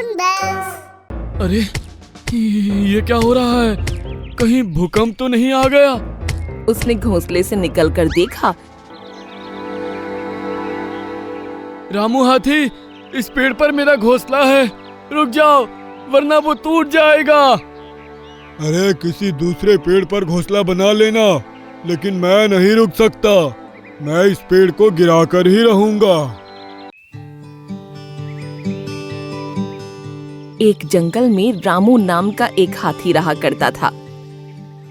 Balloon bells. अरे ये क्या हो रहा है? कहीं भूकंप तो नहीं आ गया? उसने घोंसले से निकलकर देखा। रामू हाथी, इस पेड़ पर मेरा घोंसला है, रुक जाओ वरना वो टूट जाएगा। अरे किसी दूसरे पेड़ पर घोंसला बना लेना, लेकिन मैं नहीं रुक सकता। मैं इस पेड़ को गिराकर ही रहूंगा। एक जंगल में रामू नाम का एक हाथी रहा करता था,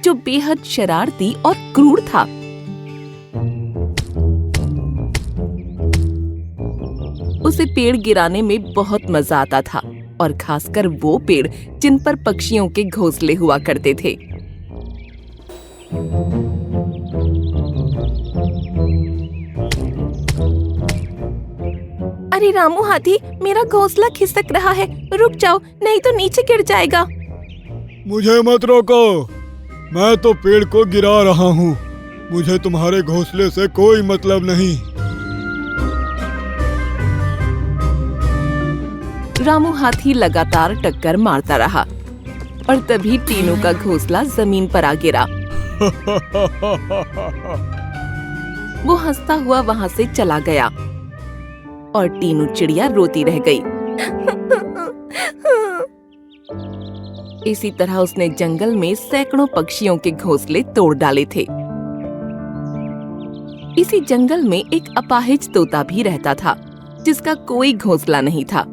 जो बेहद शरारती और क्रूर था। उसे पेड़ गिराने में बहुत मजा आता था, और खासकर वो पेड़ जिन पर पक्षियों के घोंसले हुआ करते थे। अरे रामू हाथी, मेरा घोंसला खिसक रहा है, रुक जाओ नहीं तो नीचे गिर जाएगा। मुझे मत रोको, मैं तो पेड़ को गिरा रहा हूँ। मुझे तुम्हारे घोंसले से कोई मतलब नहीं। रामू हाथी लगातार टक्कर मारता रहा, और तभी टीनू का घोंसला जमीन पर आ गिरा। वो हंसता हुआ वहां से चला गया, और टीनू चिड़िया रोती रह गई। इसी तरह उसने जंगल में सैकड़ों पक्षियों के घोंसले तोड़ डाले थे। इसी जंगल में एक अपाहिज तोता भी रहता था, जिसका कोई घोंसला नहीं था।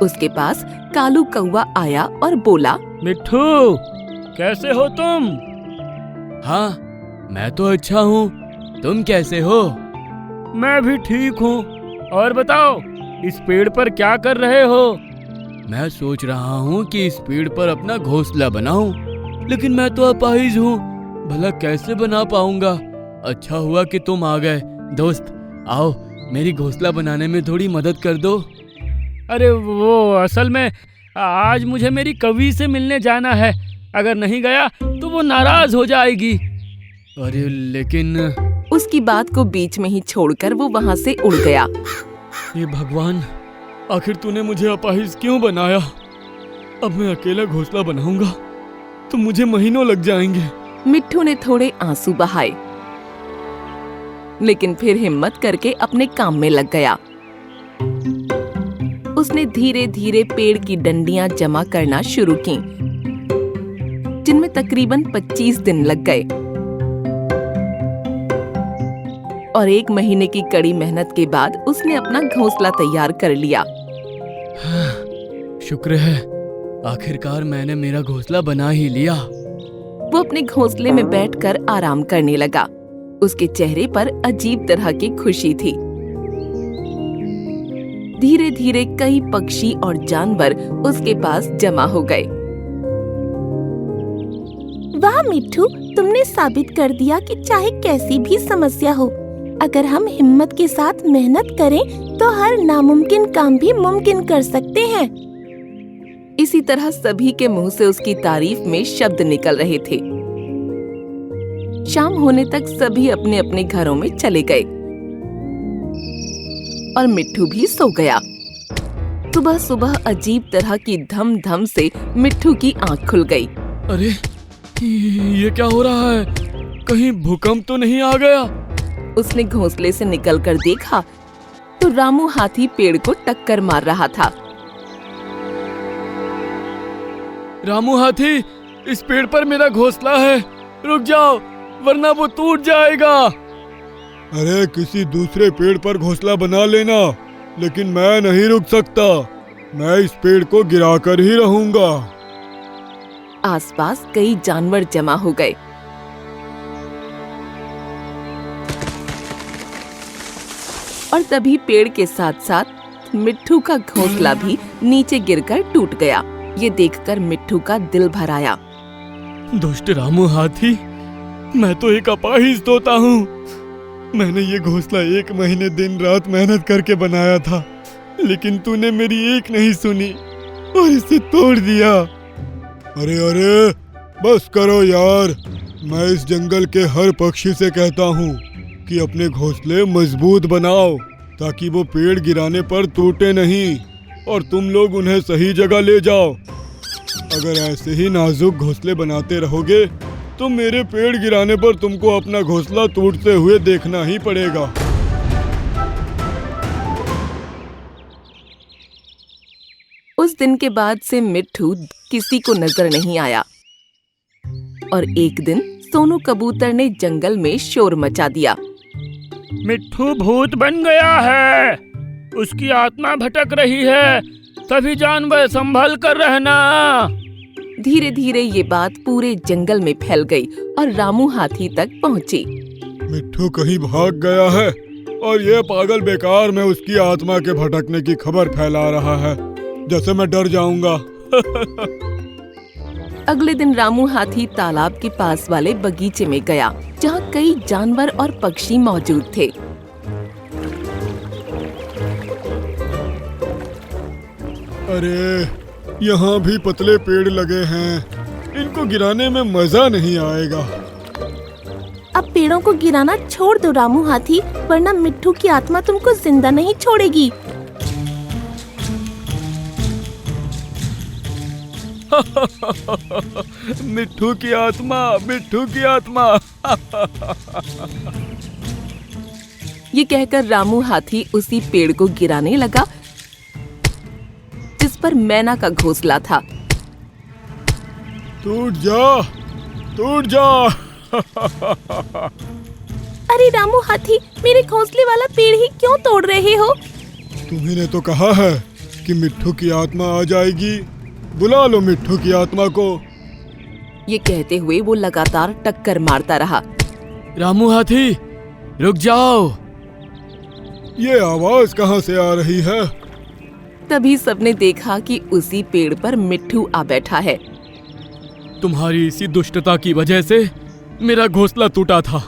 उसके पास कालू कौवा आया और बोला, मिट्ठू, कैसे हो तुम? हाँ, मैं तो अच्छा हूँ, तुम कैसे हो? मैं भी ठीक हूँ। और बताओ, इस पेड़ पर क्या कर रहे हो? मैं सोच रहा हूँ कि इस पेड़ पर अपना घोंसला बनाऊं, लेकिन मैं तो अपाहिज हूँ, भला कैसे बना पाऊंगा? अच्छा हुआ कि तुम आ गए। दोस्त, आओ मेरी घोंसला बनाने में थोड़ी मदद कर दो। अरे वो असल में आज मुझे मेरी कवि से मिलने जाना है, अगर नहीं गया तो वो नाराज हो जाएगी। अरे लेकिन उसकी बात को बीच में ही छोड़कर वो वहाँ से उड़ गया। ये भगवान, आखिर तूने मुझे अपाहिज क्यों बनाया? अब मैं अकेला घोंसला बनाऊंगा तो मुझे महीनों लग जाएंगे। मिट्ठू ने थोड़े आंसू बहाए, लेकिन फिर हिम्मत करके अपने काम में लग गया। उसने धीरे धीरे पेड़ की डंडियां जमा करना शुरू की, जिनमें तकरीबन 25 दिन लग गए, और 1 महीने की कड़ी मेहनत के बाद उसने अपना घोंसला तैयार कर लिया। शुक्र है, आखिरकार मैंने मेरा घोंसला बना ही लिया। वो अपने घोंसले में बैठकर आराम करने लगा। उसके चेहरे पर अजीब तरह की खुशी थी। धीरे धीरे कई पक्षी और जानवर उसके पास जमा हो गए। वाह मिट्ठू, तुमने साबित कर दिया कि चाहे कैसी भी समस्या हो, अगर हम हिम्मत के साथ मेहनत करें तो हर नामुमकिन काम भी मुमकिन कर सकते हैं। इसी तरह सभी के मुंह से उसकी तारीफ में शब्द निकल रहे थे। शाम होने तक सभी अपने अपने घरों में चले गए, और मिट्ठू भी सो गया। सुबह सुबह अजीब तरह की धम धम से मिट्ठू की आंख खुल गई। अरे ये क्या हो रहा है? कहीं भूकंप तो नहीं आ गया? उसने घोंसले से निकलकर देखा तो रामू हाथी पेड़ को टक्कर मार रहा था। रामू हाथी, इस पेड़ पर मेरा घोंसला है, रुक जाओ वरना वो टूट जाएगा। अरे किसी दूसरे पेड़ पर घोंसला बना लेना, लेकिन मैं नहीं रुक सकता। मैं इस पेड़ को गिराकर ही रहूंगा। आसपास कई जानवर जमा हो गए। और तभी पेड़ के साथ साथ मिट्ठू का घोंसला भी नीचे गिरकर टूट गया। ये देखकर मिट्ठू का दिल भर आया। दुष्ट रामू हाथी, मैं तो एक अपाहिज तोता हूँ। मैंने ये घोंसला 1 महीने दिन रात मेहनत करके बनाया था, लेकिन तूने मेरी एक नहीं सुनी और इसे तोड़ दिया। अरे अरे बस करो यार। मैं इस जंगल के हर पक्षी से कहता हूँ कि अपने घोंसले मजबूत बनाओ, ताकि वो पेड़ गिराने पर टूटे नहीं और तुम लोग उन्हें सही जगह ले जाओ। अगर ऐसे ही नाजुक घोंसले बनाते रहोगे तो मेरे पेड़ गिराने पर तुमको अपना घोंसला टूटते हुए देखना ही पड़ेगा। उस दिन के बाद से मिट्ठू किसी को नजर नहीं आया और एक दिन सोनू कबूतर ने जंगल में शोर मचा दिया। मिट्ठू भूत बन गया है, उसकी आत्मा भटक रही है, सभी जानवर संभल कर रहना। धीरे धीरे ये बात पूरे जंगल में फैल गई और रामू हाथी तक पहुंची। मिट्ठू कहीं भाग गया है और ये पागल बेकार में उसकी आत्मा के भटकने की खबर फैला रहा है, जैसे मैं डर जाऊंगा। अगले दिन रामू हाथी तालाब के पास वाले बगीचे में गया, जहाँ कई जानवर और पक्षी मौजूद थे। अरे यहाँ भी पतले पेड़ लगे हैं, इनको गिराने में मजा नहीं आएगा। अब पेड़ों को गिराना छोड़ दो रामू हाथी, वरना मिट्ठू की आत्मा तुमको जिंदा नहीं छोड़ेगी। मिट्ठू की आत्मा, मिट्ठू की आत्मा। ये कहकर रामू हाथी उसी पेड़ को गिराने लगा जिस पर मैना का घोंसला था। टूट जा, टूट जा। अरे रामू हाथी, मेरे घोंसले वाला पेड़ ही क्यों तोड़ रहे हो? तुम्ही ने तो कहा है कि मिट्ठू की आत्मा आ जाएगी, बुला लो मिट्ठू की आत्मा को। ये कहते हुए वो लगातार टक्कर मारता रहा। रामू हाथी, रुक जाओ। ये आवाज कहाँ से आ रही है? तभी सबने देखा कि उसी पेड़ पर मिट्ठू आ बैठा है। तुम्हारी इसी दुष्टता की वजह से मेरा घोंसला टूटा था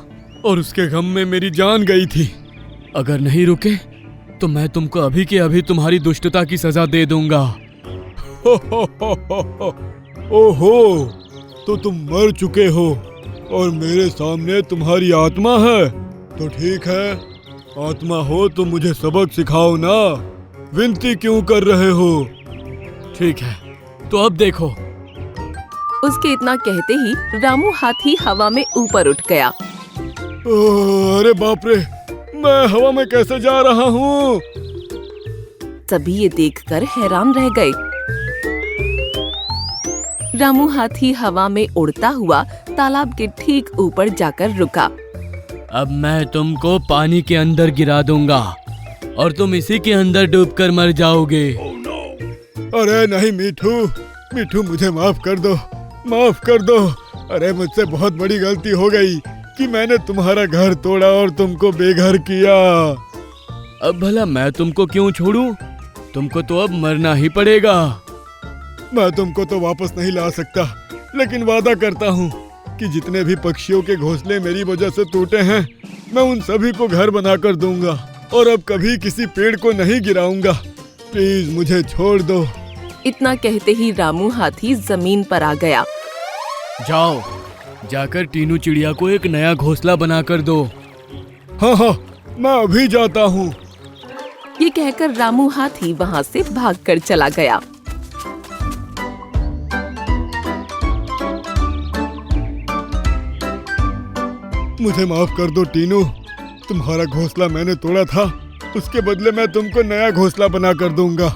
और उसके गम में मेरी जान गई थी। अगर नहीं रुके तो मैं तुमको अभी के अभी तुम्हारी दुष्टता की सजा दे दूंगा। ओहो, तो तुम मर चुके हो और मेरे सामने तुम्हारी आत्मा है? तो ठीक है, आत्मा हो तो मुझे सबक सिखाओ ना, विनती क्यों कर रहे हो? ठीक है, तो अब देखो। उसके इतना कहते ही रामू हाथी हवा में ऊपर उठ गया। अरे बाप रे, मैं हवा में कैसे जा रहा हूँ? सभी ये देखकर हैरान रह गए। रामू हाथी हवा में उड़ता हुआ तालाब के ठीक ऊपर जाकर रुका। अब मैं तुमको पानी के अंदर गिरा दूंगा और तुम इसी के अंदर डूबकर मर जाओगे। अरे नहीं मिट्ठू, मिट्ठू मुझे माफ कर दो, माफ कर दो। अरे मुझसे बहुत बड़ी गलती हो गई कि मैंने तुम्हारा घर तोड़ा और तुमको बेघर किया। अब भला मैं तुमको क्यों छोड़ूं? तुमको तो अब मरना ही पड़ेगा। मैं तुमको तो वापस नहीं ला सकता, लेकिन वादा करता हूँ कि जितने भी पक्षियों के घोंसले मेरी वजह से टूटे हैं, मैं उन सभी को घर बनाकर दूंगा और अब कभी किसी पेड़ को नहीं गिराऊंगा। प्लीज मुझे छोड़ दो। इतना कहते ही रामू हाथी जमीन पर आ गया। जाओ, जाकर टीनू चिड़िया को एक नया घोंसला बनाकर दो। हाँ हाँ, मैं अभी जाता हूँ। ये कहकर रामू हाथी वहाँ से भागकर चला गया। मुझे माफ कर दो टीनू, तुम्हारा घोंसला मैंने तोड़ा था, उसके बदले मैं तुमको नया घोंसला बना कर दूंगा।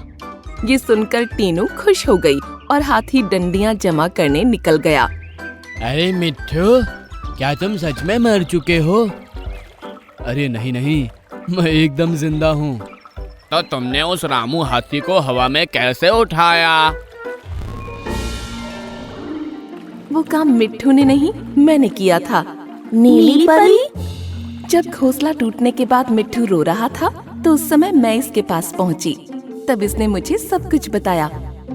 ये सुनकर टीनू खुश हो गई और हाथी डंडियां जमा करने निकल गया। अरे मिट्ठू, क्या तुम सच में मर चुके हो? अरे नहीं नहीं, मैं एकदम जिंदा हूँ। तो तुमने उस रामू हाथी को हवा में कैसे उठाया? वो काम मिट्ठू ने नहीं, मैंने किया था। नीली परी? जब घोंसला टूटने के बाद मिट्ठू रो रहा था तो उस समय मैं इसके पास पहुंची। तब इसने मुझे सब कुछ बताया।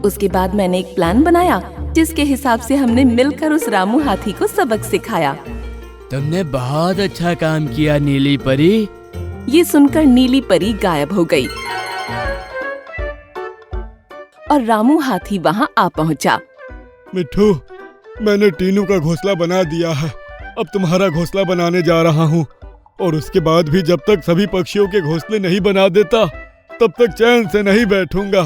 उसके बाद मैंने एक प्लान बनाया जिसके हिसाब से हमने मिलकर उस रामू हाथी को सबक सिखाया। तुमने बहुत अच्छा काम किया नीली परी। ये सुनकर नीली परी गायब हो गई और रामू हाथी वहाँ आ पहुँचा। मिट्ठू, मैंने टीनू का घोंसला बना दिया है, अब तुम्हारा घोंसला बनाने जा रहा हूँ और उसके बाद भी जब तक सभी पक्षियों के घोंसले नहीं बना देता तब तक चैन से नहीं बैठूंगा।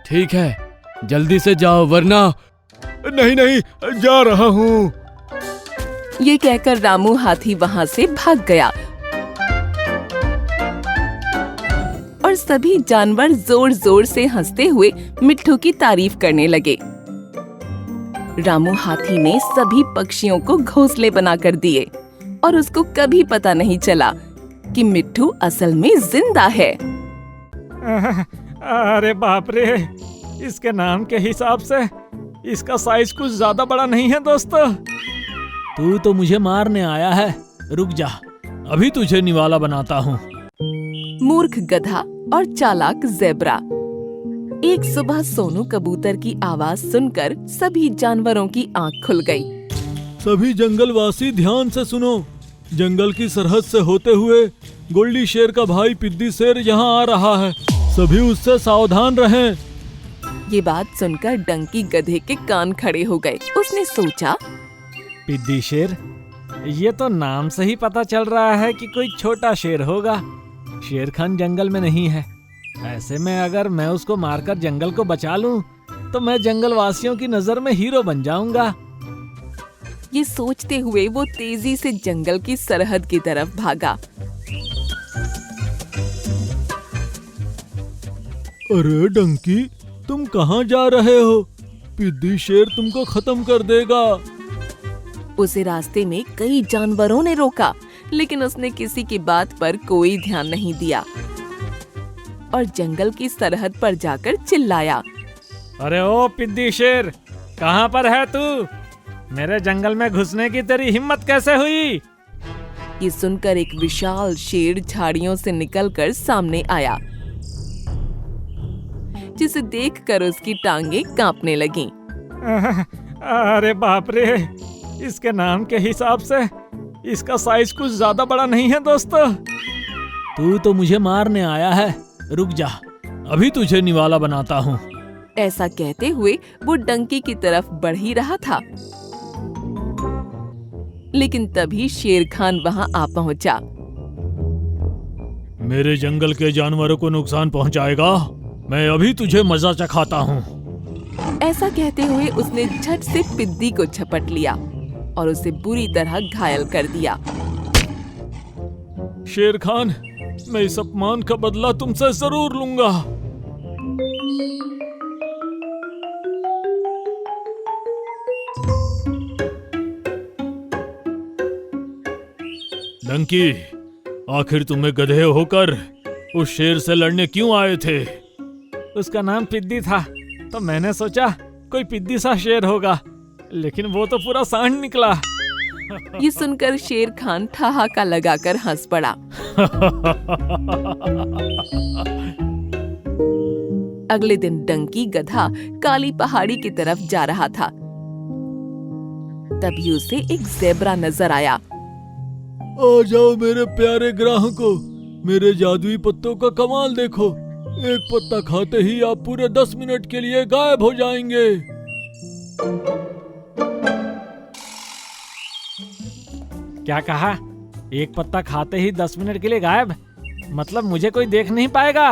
ठीक है, जल्दी से जाओ वरना। नहीं नहीं, जा रहा हूँ। ये कहकर रामू हाथी वहाँ से भाग गया और सभी जानवर जोर जोर से हंसते हुए मिट्ठू की तारीफ करने लगे। रामू हाथी ने सभी पक्षियों को घोंसले बनाकर दिए और उसको कभी पता नहीं चला कि मिट्ठू असल में जिंदा है। अरे बाप रे, इसके नाम के हिसाब से इसका साइज कुछ ज्यादा बड़ा नहीं है दोस्तों। तू तो मुझे मारने आया है, रुक जा, अभी तुझे निवाला बनाता हूँ। मूर्ख गधा और चालाक ज़ेब्रा। एक सुबह सोनू कबूतर की आवाज सुनकर सभी जानवरों की आंख खुल गई। सभी जंगलवासी ध्यान से सुनो, जंगल की सरहद से होते हुए गोल्डी शेर का भाई पिद्दी शेर यहाँ आ रहा है, सभी उससे सावधान रहें। ये बात सुनकर डंकी गधे के कान खड़े हो गए। उसने सोचा, पिद्दी शेर, ये तो नाम से ही पता चल रहा है कि कोई छोटा शेर होगा। शेर खान जंगल में नहीं है। ऐसे में अगर मैं उसको मारकर जंगल को बचा लूं, तो मैं जंगल वासियों की नजर में हीरो बन जाऊंगा। ये सोचते हुए वो तेजी से जंगल की सरहद की तरफ भागा। अरे डंकी, तुम कहाँ जा रहे हो? पिद्दी शेर तुमको खत्म कर देगा। उसे रास्ते में कई जानवरों ने रोका, लेकिन उसने किसी की बात पर कोई ध्यान नहीं दिया और जंगल की सरहद पर जाकर चिल्लाया, अरे ओ पिद्दी शेर, कहाँ पर है तू? मेरे जंगल में घुसने की तेरी हिम्मत कैसे हुई? ये सुनकर एक विशाल शेर झाड़ियों से निकलकर सामने आया, जिसे देखकर उसकी टांगे कांपने लगीं। अरे बाप रे, इसके नाम के हिसाब से इसका साइज कुछ ज्यादा बड़ा नहीं है दोस्तों। तू तो मुझे मारने आया है, रुक जा, अभी तुझे निवाला बनाता हूँ। ऐसा कहते हुए वो डंकी की तरफ बढ़ ही रहा था, लेकिन तभी शेर खान वहाँ आ पहुँचा। मेरे जंगल के जानवरों को नुकसान पहुँचाएगा, मैं अभी तुझे मजा चखाता हूँ। ऐसा कहते हुए उसने झट से पिद्दी को झपट लिया और उसे बुरी तरह घायल कर दिया। शेर खान, मैं इस अपमान का बदला तुमसे जरूर लूंगा। डंकी, आखिर तुम्हें गधे होकर उस शेर से लड़ने क्यों आए थे? उसका नाम पिद्दी था, तो मैंने सोचा कोई पिद्दी सा शेर होगा, लेकिन वो तो पूरा सांड निकला। ये सुनकर शेर खान ठहाका लगाकर हंस पड़ा। अगले दिन डंकी गधा काली पहाड़ी की तरफ जा रहा था। तभी उसे एक ज़ेब्रा नजर आया। आ जाओ मेरे प्यारे ग्राहकों, मेरे जादुई पत्तों का कमाल देखो। एक पत्ता खाते ही आप पूरे 10 मिनट के लिए गायब हो जाएंगे। क्या कहा? एक पत्ता खाते ही 10 मिनट के लिए गायब? मतलब मुझे कोई देख नहीं पाएगा?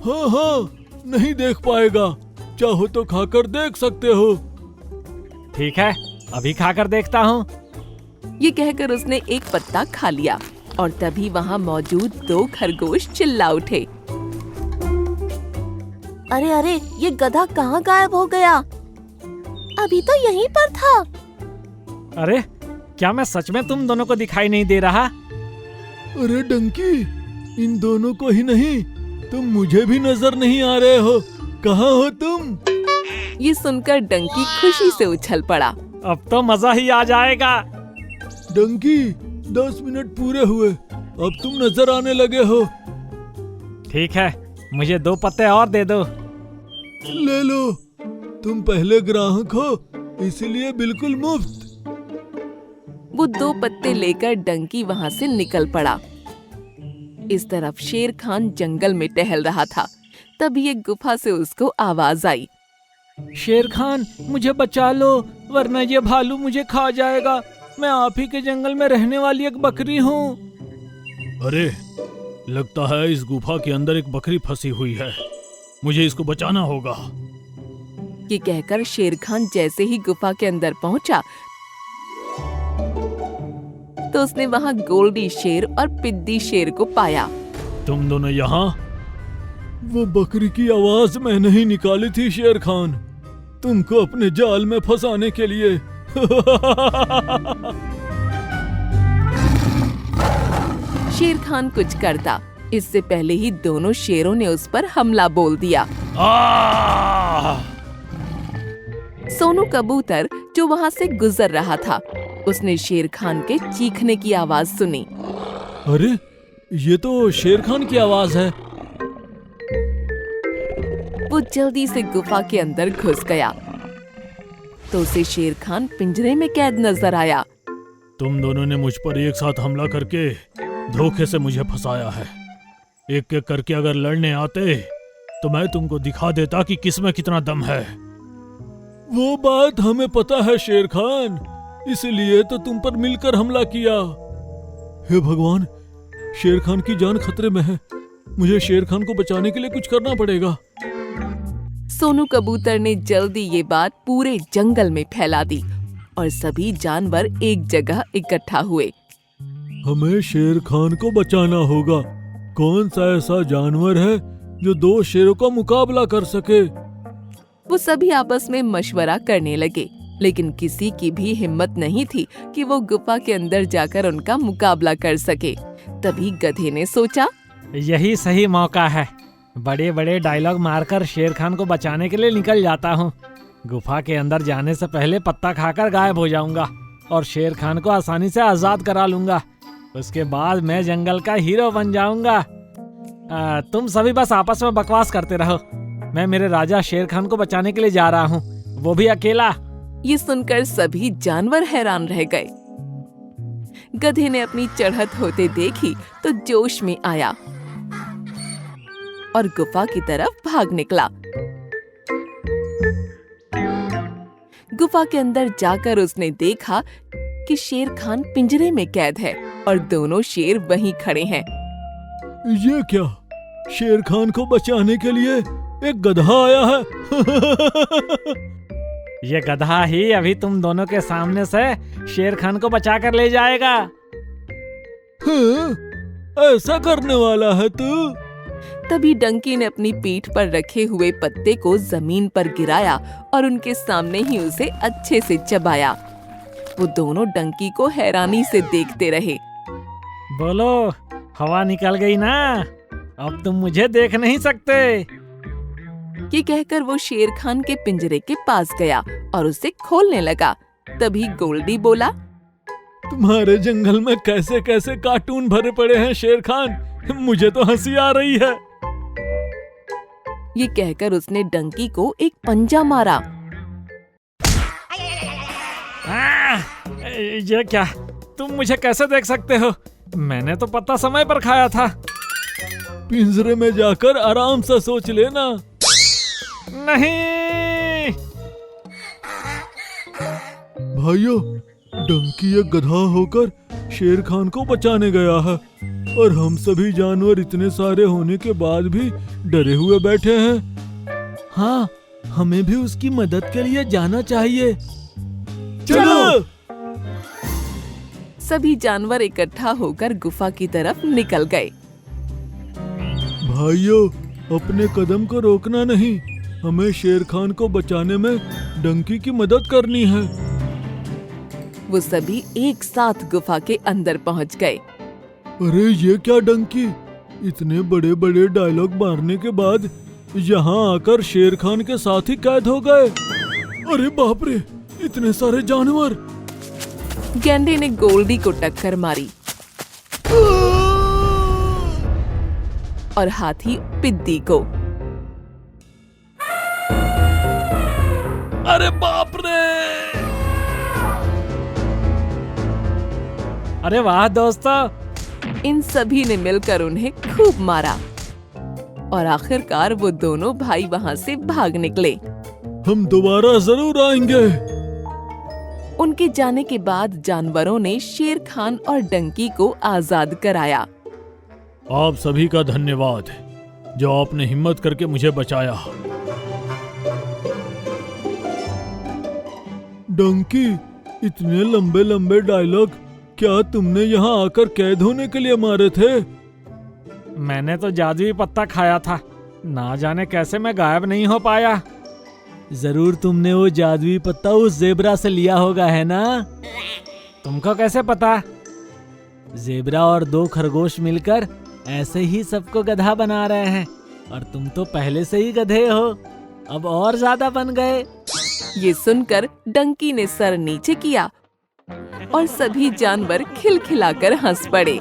हाँ हाँ, नहीं देख पाएगा, चाहो तो खाकर देख सकते हो। ठीक है, अभी खाकर देखता हूँ। ये कहकर उसने एक पत्ता खा लिया और तभी वहाँ मौजूद 2 खरगोश चिल्ला उठे। अरे अरे, ये गधा कहाँ गायब हो गया? अभी तो यहीं पर था। अरे, क्या मैं सच में तुम दोनों को दिखाई नहीं दे रहा? अरे डंकी, इन दोनों को ही नहीं, तुम मुझे भी नजर नहीं आ रहे हो। कहाँ हो तुम? ये सुनकर डंकी खुशी से उछल पड़ा। अब तो मजा ही आ जाएगा। डंकी, 10 मिनट पूरे हुए, अब तुम नजर आने लगे हो। ठीक है, मुझे 2 पत्ते और दे दो। ले लो, तुम पहले ग्राहक हो, इसलिए बिल्कुल मुफ्त। वो 2 पत्ते लेकर डंकी वहाँ से निकल पड़ा। इस तरफ शेर खान जंगल में टहल रहा था। तभी एक गुफा से उसको आवाज आई। शेर खान, मुझे बचा लो, वरना ये भालू मुझे खा जाएगा। मैं आप ही के जंगल में रहने वाली एक बकरी हूँ। अरे, लगता है इस गुफा के अंदर एक बकरी फंसी हुई है। मुझे इसको बचाना होगा। ये कहकर शेर खान जैसे ही गुफा के अंदर पहुंचा तो उसने वहां गोल्डी शेर और पिद्दी शेर को पाया। तुम दोनों यहाँ? वो बकरी की आवाज मैंने ही निकाली थी शेर खान, तुमको अपने जाल में फंसाने के लिए। शेर खान कुछ करता इससे पहले ही दोनों शेरों ने उस पर हमला बोल दिया। सोनू कबूतर जो वहाँ से गुजर रहा था, उसने शेर खान के चीखने की आवाज सुनी। अरे ये तो शेर खान की आवाज है। वो जल्दी से गुफा के अंदर घुस गया तो उसे शेर खान पिंजरे में कैद नजर आया। तुम दोनों ने मुझ पर एक साथ हमला करके धोखे से मुझे फंसाया है। एक एक करके अगर लड़ने आते तो मैं तुमको दिखा देता कि किसमें कितना दम है। वो बात हमें पता है शेर खान, इसलिए तो तुम पर मिलकर हमला किया। हे भगवान, शेर खान की जान खतरे में है, मुझे शेर खान को बचाने के लिए कुछ करना पड़ेगा। सोनू कबूतर ने जल्दी ये बात पूरे जंगल में फैला दी और सभी जानवर एक जगह इकट्ठा हुए। हमें शेर खान को बचाना होगा। कौन सा ऐसा जानवर है जो दो शेरों का मुकाबला कर सके? वो सभी आपस में मशवरा करने लगे, लेकिन किसी की भी हिम्मत नहीं थी कि वो गुफा के अंदर जाकर उनका मुकाबला कर सके। तभी गधे ने सोचा, यही सही मौका है। बड़े बड़े डायलॉग मारकर शेर खान को बचाने के लिए निकल जाता हूँ। गुफा के अंदर जाने से पहले पत्ता खाकर गायब हो जाऊंगा और शेर खान को आसानी से आजाद करा लूंगा। उसके बाद मैं जंगल का हीरो बन जाऊंगा। तुम सभी बस आपस में बकवास करते रहो। मैं मेरे राजा शेर खान को बचाने के लिए जा रहा हूँ, वो भी अकेला। ये सुनकर सभी जानवर हैरान रह गए। गधे ने अपनी चढ़त होते देखी तो जोश में आया और गुफा की तरफ भाग निकला। गुफा के अंदर जाकर उसने देखा कि शेर खान पिंजरे में कैद है और दोनों शेर वहीं खड़े हैं। ये क्या? शेर खान को बचाने के लिए एक गधा आया है। ये गधा ही अभी तुम दोनों के सामने से शेर खान को बचा कर ले जाएगा। हाँ, ऐसा करने वाला है तू? तभी डंकी ने अपनी पीठ पर रखे हुए पत्ते को जमीन पर गिराया और उनके सामने ही उसे अच्छे से चबाया। वो दोनों डंकी को हैरानी से देखते रहे। बोलो, हवा निकल गई ना? अब तुम मुझे देख नहीं सकते। ये कहकर वो शेर खान के पिंजरे के पास गया और उसे खोलने लगा। तभी गोल्डी बोला, तुम्हारे जंगल में कैसे कैसे कार्टून भरे पड़े हैं शेर खान, मुझे तो हंसी आ रही है। ये कहकर उसने डंकी को एक पंजा मारा। ये क्या? तुम मुझे कैसे देख सकते हो? मैंने तो पत्ता समय पर खाया था। पिंजरे में जाकर आराम से सोच लेना। नहीं भाइयों, डंकी एक गधा होकर शेर खान को बचाने गया है और हम सभी जानवर इतने सारे होने के बाद भी डरे हुए बैठे हैं। हाँ, हमें भी उसकी मदद के लिए जाना चाहिए। चलो! सभी जानवर इकट्ठा होकर गुफा की तरफ निकल गए। भाइयों, अपने कदम को रोकना नहीं, हमें शेर खान को बचाने में डंकी की मदद करनी है। वो सभी एक साथ गुफा के अंदर पहुंच गए। अरे ये क्या डंकी, इतने बड़े बड़े डायलॉग मारने के बाद यहाँ आकर शेर खान के साथ ही कैद हो गए। अरे बाप रे, इतने सारे जानवर। गैंडे ने गोल्डी को टक्कर मारी और हाथी पिद्दी को। अरे बाप रे! अरे वाह दोस्तों, इन सभी ने मिलकर उन्हें खूब मारा और आखिरकार वो दोनों भाई वहां से भाग निकले। हम दोबारा जरूर आएंगे। उनके जाने के बाद जानवरों ने शेर खान और डंकी को आजाद कराया। आप सभी का धन्यवाद। जो आपने हिम्मत करके मुझे बचाया। डंकी, इतने लंबे लंबे डायलॉग क्या तुमने यहाँ आकर कैद होने के लिए मारे थे? मैंने तो जादुई पत्ता खाया था, ना जाने कैसे मैं गायब नहीं हो पाया। जरूर तुमने वो जादुई पत्ता उस जेब्रा से लिया होगा, है ना? तुमको कैसे पता? जेब्रा और 2 खरगोश मिलकर ऐसे ही सबको गधा बना रहे हैं, और तुम तो पहले से ही गधे हो, अब और ज्यादा बन गए। ये सुनकर डंकी ने सर नीचे किया और सभी जानवर खिलखिलाकर हंस पड़े।